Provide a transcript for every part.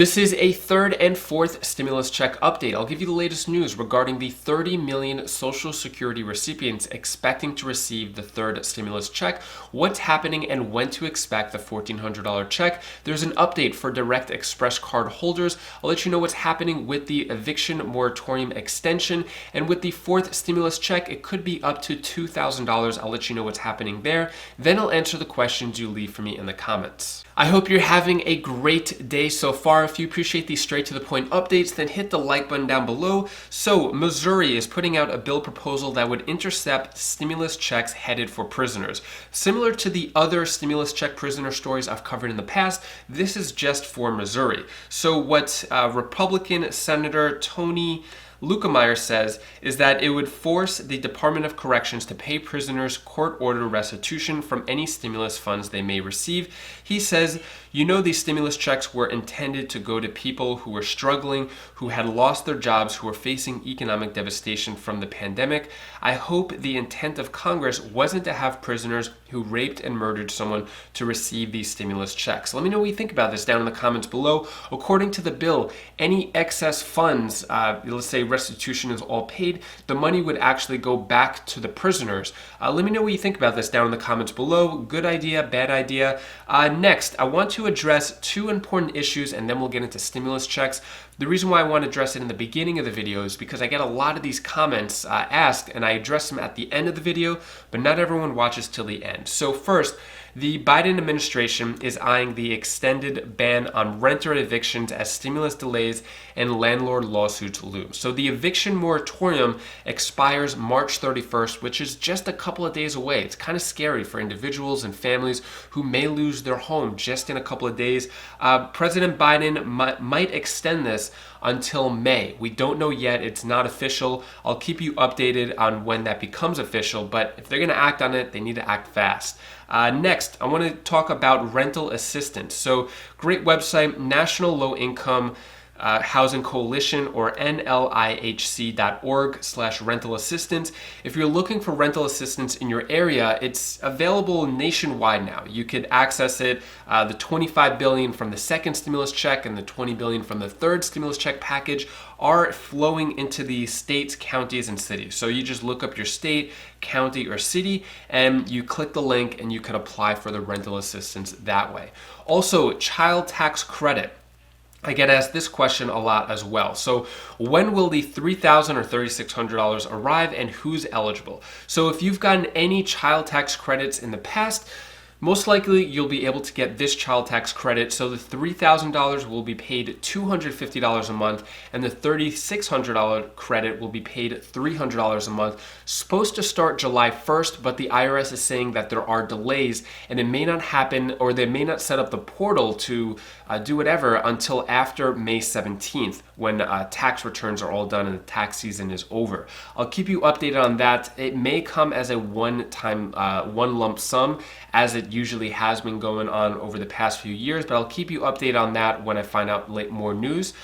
This is a third and fourth stimulus check update. I'll give you the latest news regarding the 30 million Social Security recipients expecting to receive the third stimulus check, what's happening, and when to expect the $1,400 check. There's an update for Direct Express card holders. I'll let you know what's happening with the eviction moratorium extension, and with the fourth stimulus check, it could be up to $2,000. I'll let you know what's happening there. Then I'll answer the questions you leave for me in the comments. I hope you're having a great day so far. If you appreciate these straight to the point updates, then hit the like button down below. So Missouri is putting out a bill proposal that would intercept stimulus checks headed for prisoners. Similar to the other stimulus check prisoner stories I've covered in the past, this is just for Missouri. So what Republican Senator Tony Lukemeyer says is that it would force the Department of Corrections to pay prisoners court-ordered restitution from any stimulus funds they may receive. He says, these stimulus checks were intended to go to people who were struggling, who had lost their jobs, who were facing economic devastation from the pandemic. I hope the intent of Congress wasn't to have prisoners who raped and murdered someone to receive these stimulus checks. Let me know what you think about this down in the comments below. According to the bill, any excess funds, let's say restitution is all paid, the money would actually go back to the prisoners. Let me know what you think about this down in the comments below. Good idea, bad idea. Next, I want to address two important issues, and then we'll get into stimulus checks. The reason why I want to address it in the beginning of the video is because I get a lot of these comments asked, and I address them at the end of the video, but not everyone watches till the end. So first, the Biden administration is eyeing the extended ban on renter evictions as stimulus delays and landlord lawsuits loom. So the eviction moratorium expires March 31st, which is just a couple of days away. It's kind of scary for individuals and families who may lose their home just in a couple of days. President Biden might extend this until May. We don't know yet. It's not official. I'll keep you updated on when that becomes official, but if they're going to act on it, they need to act fast. Next, I want to talk about rental assistance. So great website, National Low Income Housing Coalition, or nlihc.org/rental assistance. If you're looking for rental assistance in your area, it's available nationwide now. You could access it. The $25 billion from the second stimulus check and the $20 billion from the third stimulus check package are flowing into the states, counties, and cities. So you just look up your state, county, or city, and you click the link and you can apply for the rental assistance that way. Also, child tax credit. I get asked this question a lot as well. So when will the $3,000 or $3,600 arrive, and who's eligible? So if you've gotten any child tax credits in the past, most likely you'll be able to get this child tax credit. So the $3,000 will be paid $250 a month, and the $3,600 credit will be paid $300 a month. Supposed to start July 1st, but the IRS is saying that there are delays, and it may not happen, or they may not set up the portal to do whatever until after May 17th, when tax returns are all done and the tax season is over. I'll keep you updated on that. It may come as a one-time, one lump sum, as it usually has been going on over the past few years, but I'll keep you updated on that when I find out more news.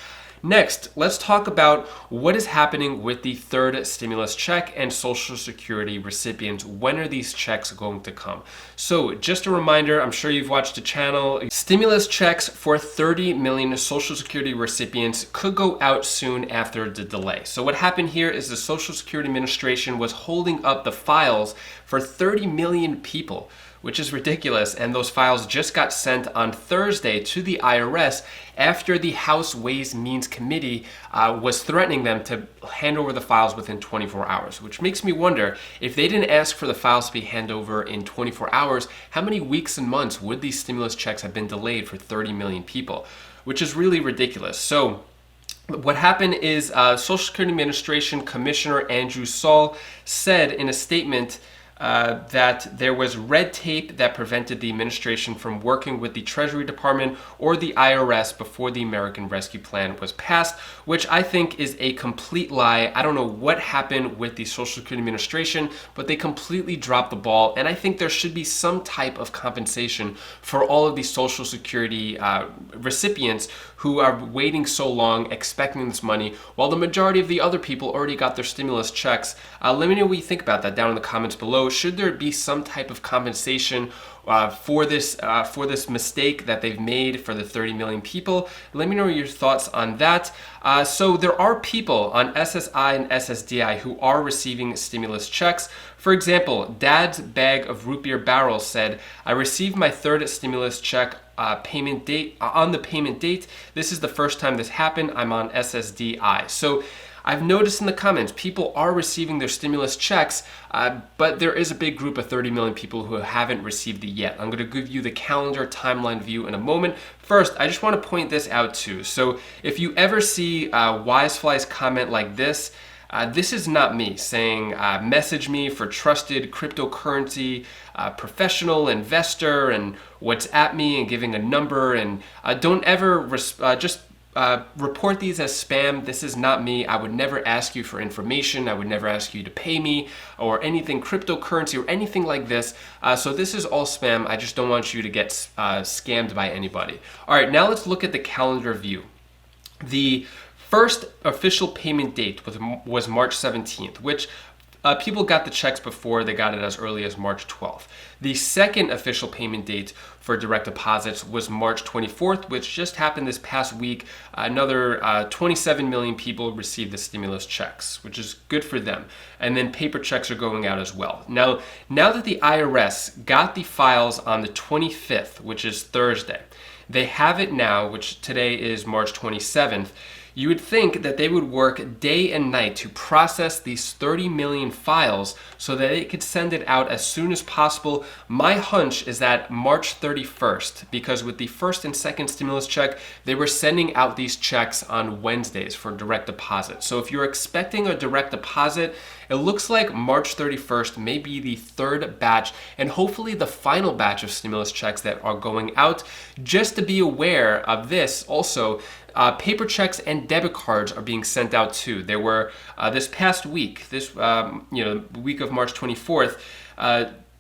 Next, let's talk about what is happening with the third stimulus check and Social Security recipients. When are these checks going to come? So just a reminder, I'm sure you've watched the channel. Stimulus checks for 30 million Social Security recipients could go out soon after the delay. So what happened here is the Social Security Administration was holding up the files for 30 million people, which is ridiculous, and those files just got sent on Thursday to the IRS after the House Ways and Means Committee was threatening them to hand over the files within 24 hours, which makes me wonder, if they didn't ask for the files to be handed over in 24 hours, how many weeks and months would these stimulus checks have been delayed for 30 million people, which is really ridiculous. So what happened is Social Security Administration Commissioner Andrew Saul said in a statement that there was red tape that prevented the administration from working with the Treasury Department or the IRS before the American Rescue Plan was passed, which I think is a complete lie. I don't know what happened with the Social Security Administration, but they completely dropped the ball, and I think there should be some type of compensation for all of these Social Security recipients who are waiting so long, expecting this money, while the majority of the other people already got their stimulus checks. Let me know what you think about that down in the comments below. Should there be some type of compensation for this mistake that they've made for the 30 million people. Let me know your thoughts on that. So there are people on SSI and SSDI who are receiving stimulus checks. For example, Dad's Bag of Root Beer Barrels said, I received my third stimulus check payment date on the payment date. This is the first time this happened. I'm on SSDI. So I've noticed in the comments, people are receiving their stimulus checks, but there is a big group of 30 million people who haven't received it yet. I'm going to give you the calendar timeline view in a moment. First, I just want to point this out too. So if you ever see Wisefly's comment like this is not me saying message me for trusted cryptocurrency professional investor and WhatsApp me and giving a number, and don't ever report these as spam. This is not me. I would never ask you for information. I would never ask you to pay me or anything cryptocurrency or anything like this. So this is all spam. I just don't want you to get scammed by anybody. All right, now let's look at the calendar view. The first official payment date was March 17th, which people got the checks before. They got it as early as March 12th. The second official payment date for direct deposits was March 24th, which just happened this past week. Another 27 million people received the stimulus checks, which is good for them. And then paper checks are going out as well. Now that the IRS got the files on the 25th, which is Thursday, they have it now, which today is March 27th. You would think that they would work day and night to process these 30 million files so that they could send it out as soon as possible. My hunch is that March 31st, because with the first and second stimulus check, they were sending out these checks on Wednesdays for direct deposit. So if you're expecting a direct deposit, it looks like March 31st may be the third batch and hopefully the final batch of stimulus checks that are going out. Just to be aware of this also, paper checks and debit cards are being sent out too. There were this past week, week of March 24th,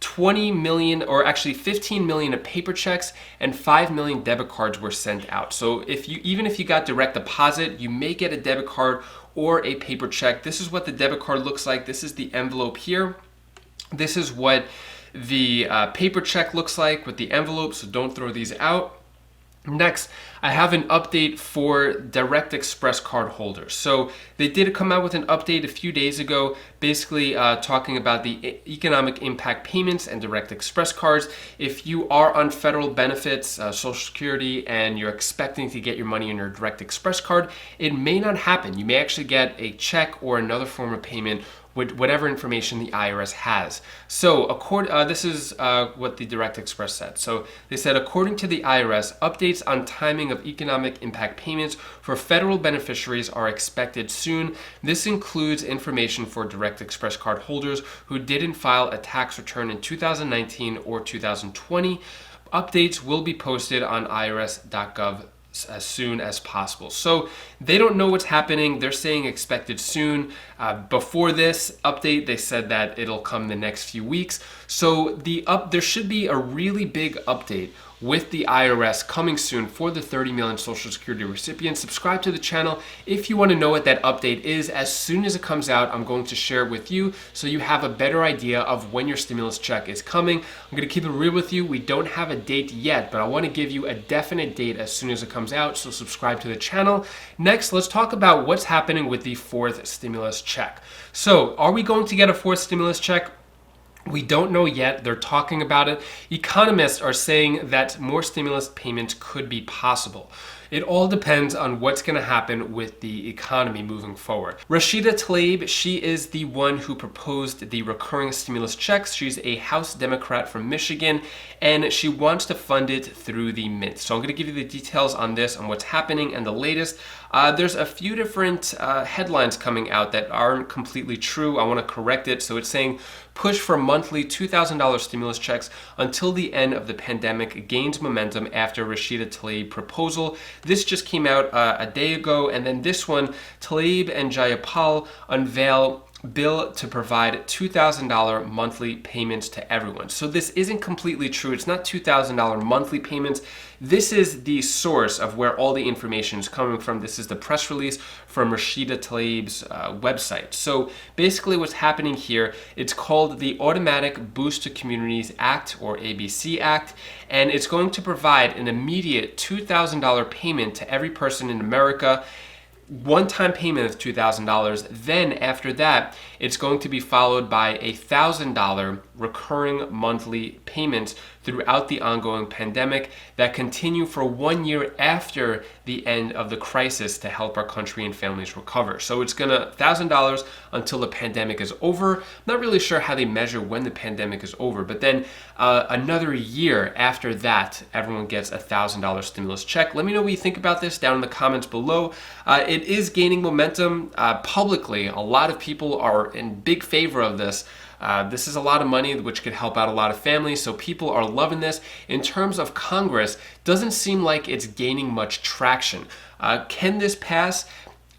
20 million, or actually 15 million of paper checks and 5 million debit cards were sent out. So even if you got direct deposit, you may get a debit card or a paper check. This is what the debit card looks like. This is the envelope here. This is what the paper check looks like with the envelope, so don't throw these out. Next, I have an update for Direct Express card holders. So they did come out with an update a few days ago, basically talking about the economic impact payments and Direct Express cards. If you are on federal benefits, Social Security, and you're expecting to get your money in your Direct Express card, it may not happen. You may actually get a check or another form of payment with whatever information the IRS has. So this is what the Direct Express said. So they said, according to the IRS, updates on timing of economic impact payments for federal beneficiaries are expected soon. This includes information for Direct Express card holders who didn't file a tax return in 2019 or 2020. Updates will be posted on irs.gov as soon as possible. So they don't know what's happening. They're saying expected soon. Before this update, they said that it'll come the next few weeks. So there should be a really big update with the IRS coming soon for the 30 million Social Security recipients. Subscribe to the channel if you want to know what that update is. As soon as it comes out, I'm going to share it with you so you have a better idea of when your stimulus check is coming. I'm going to keep it real with you. We don't have a date yet, but I want to give you a definite date as soon as it comes out, so subscribe to the channel. Next, let's talk about what's happening with the fourth stimulus check. So, are we going to get a fourth stimulus check? We don't know yet. They're talking about it. Economists are saying that more stimulus payments could be possible. It all depends on what's going to happen with the economy moving forward. Rashida Tlaib, she is the one who proposed the recurring stimulus checks. She's a House Democrat from Michigan, and she wants to fund it through the Mint. So I'm going to give you the details on this, on what's happening and the latest. There's a few different headlines coming out that aren't completely true. I want to correct it. So it's saying push for monthly $2,000 stimulus checks until the end of the pandemic gains momentum after Rashida Tlaib proposal. This just came out a day ago, and then this one, Tlaib and Jayapal unveil bill to provide $2,000 monthly payments to everyone. So this isn't completely true. It's not $2,000 monthly payments. This is the source of where all the information is coming from. This is the press release from Rashida Tlaib's website. So basically what's happening here, it's called the Automatic Boost to Communities Act, or ABC Act, and it's going to provide an immediate $2,000 payment to every person in America. One-time payment of $2,000. Then after that, it's going to be followed by a $1,000 recurring monthly payments throughout the ongoing pandemic that continue for 1 year after the end of the crisis to help our country and families recover. So it's gonna $1,000 until the pandemic is over. I'm not really sure how they measure when the pandemic is over, but then another year after that, everyone gets a $1,000 stimulus check. Let me know what you think about this down in the comments below. It is gaining momentum publicly. A lot of people are in big favor of this. This is a lot of money which could help out a lot of families, so people are loving this. In terms of Congress, doesn't seem like it's gaining much traction. Can this pass?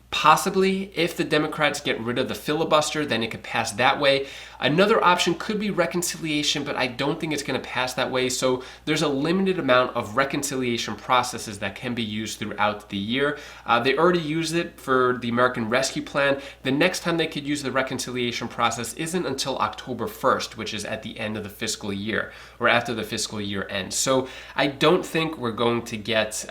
Possibly. If the Democrats get rid of the filibuster, then it could pass that way. Another option could be reconciliation, but I don't think it's going to pass that way. So there's a limited amount of reconciliation processes that can be used throughout the year. They already used it for the American Rescue Plan. The next time they could use the reconciliation process isn't until October 1st, which is at the end of the fiscal year, or after the fiscal year ends. So I don't think we're going to get,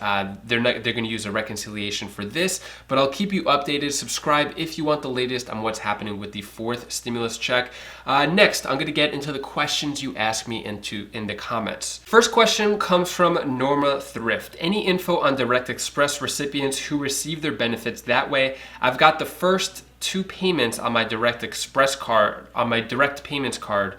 they're going to use a reconciliation for this, but I'll keep you updated. Subscribe if you want the latest on what's happening with the fourth stimulus check. Next, I'm going to get into the questions you asked me in the comments. First question comes from Norma Thrift. Any info on Direct Express recipients who receive their benefits that way? I've got the first 2 payments on my Direct Express card, on my Direct Payments card.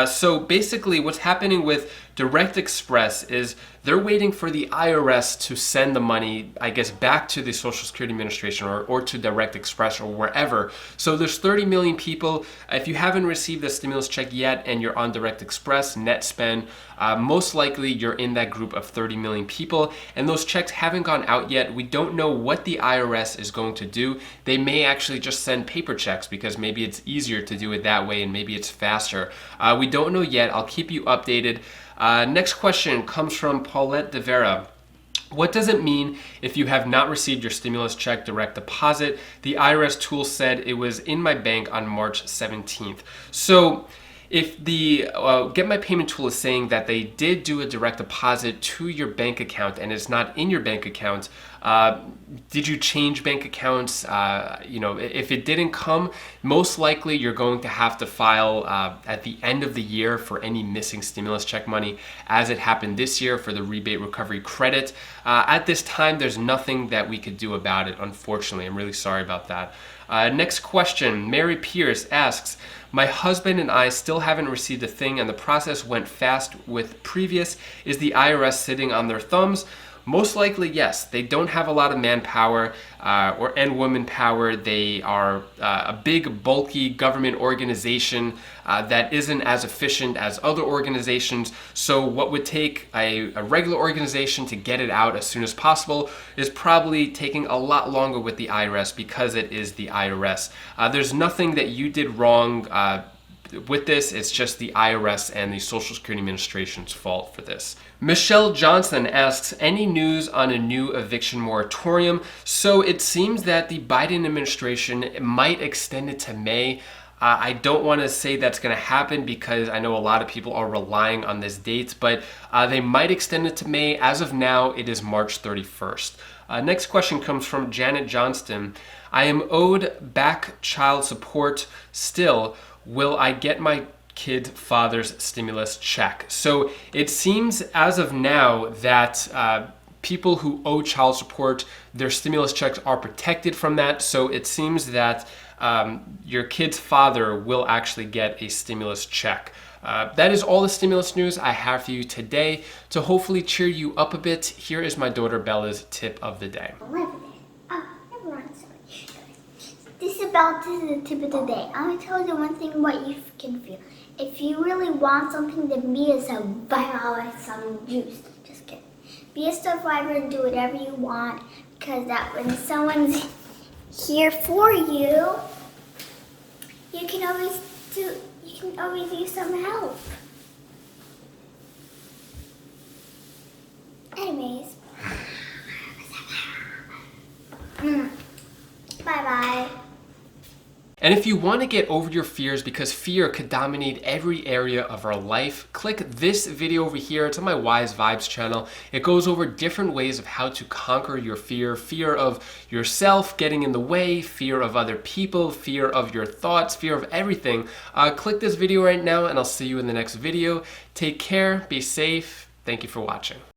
So basically what's happening with Direct Express is they're waiting for the IRS to send the money, I guess, back to the Social Security Administration or to Direct Express or wherever. So there's 30 million people. If you haven't received a stimulus check yet and you're on Direct Express, net spend, most likely you're in that group of 30 million people, and those checks haven't gone out yet. We don't know what the IRS is going to do. They may actually just send paper checks because maybe it's easier to do it that way and maybe it's faster. We don't know yet. I'll keep you updated. Next question comes from Paulette De Vera. What does it mean if you have not received your stimulus check direct deposit? The IRS tool said it was in my bank on March 17th. So if the Get My Payment tool is saying that they did do a direct deposit to your bank account and it's not in your bank account, did you change bank accounts? If it didn't come, most likely you're going to have to file at the end of the year for any missing stimulus check money, as it happened this year for the rebate recovery credit. At this time, there's nothing that we could do about it, unfortunately. I'm really sorry about that. Next question, Mary Pierce asks, my husband and I still haven't received a thing and the process went fast with previous. Is the IRS sitting on their thumbs? Most likely, yes. They don't have a lot of manpower and woman power. They are a big, bulky government organization that isn't as efficient as other organizations. So what would take a regular organization to get it out as soon as possible is probably taking a lot longer with the IRS because it is the IRS. There's nothing that you did wrong with this. It's just the IRS and the Social Security Administration's fault for this. Michelle Johnson asks, any news on a new eviction moratorium? So it seems that the Biden administration might extend it to May. I don't want to say that's going to happen because I know a lot of people are relying on this date, but they might extend it to May. As of now, it is March 31st. Next question comes from Janet Johnston. I am owed back child support still. Will I get my kid father's stimulus check? So it seems as of now that people who owe child support, their stimulus checks are protected from that. So it seems that your kid's father will actually get a stimulus check. That is all the stimulus news I have for you today. To hopefully cheer you up a bit, here is my daughter Bella's tip of the day. This is the tip of the day. I'm going to tell you one thing what you can feel. If you really want something, then be a survivor, some juice. Just kidding. Be a survivor and do whatever you want, because that when someone's here for you, You can always use some help. Anyways. Bye-bye. And if you want to get over your fears, because fear could dominate every area of our life, click this video over here. It's on my Wise Vibes channel. It goes over different ways of how to conquer your fear. Fear of yourself getting in the way, fear of other people, fear of your thoughts, fear of everything. Click this video right now and I'll see you in the next video. Take care, be safe. Thank you for watching.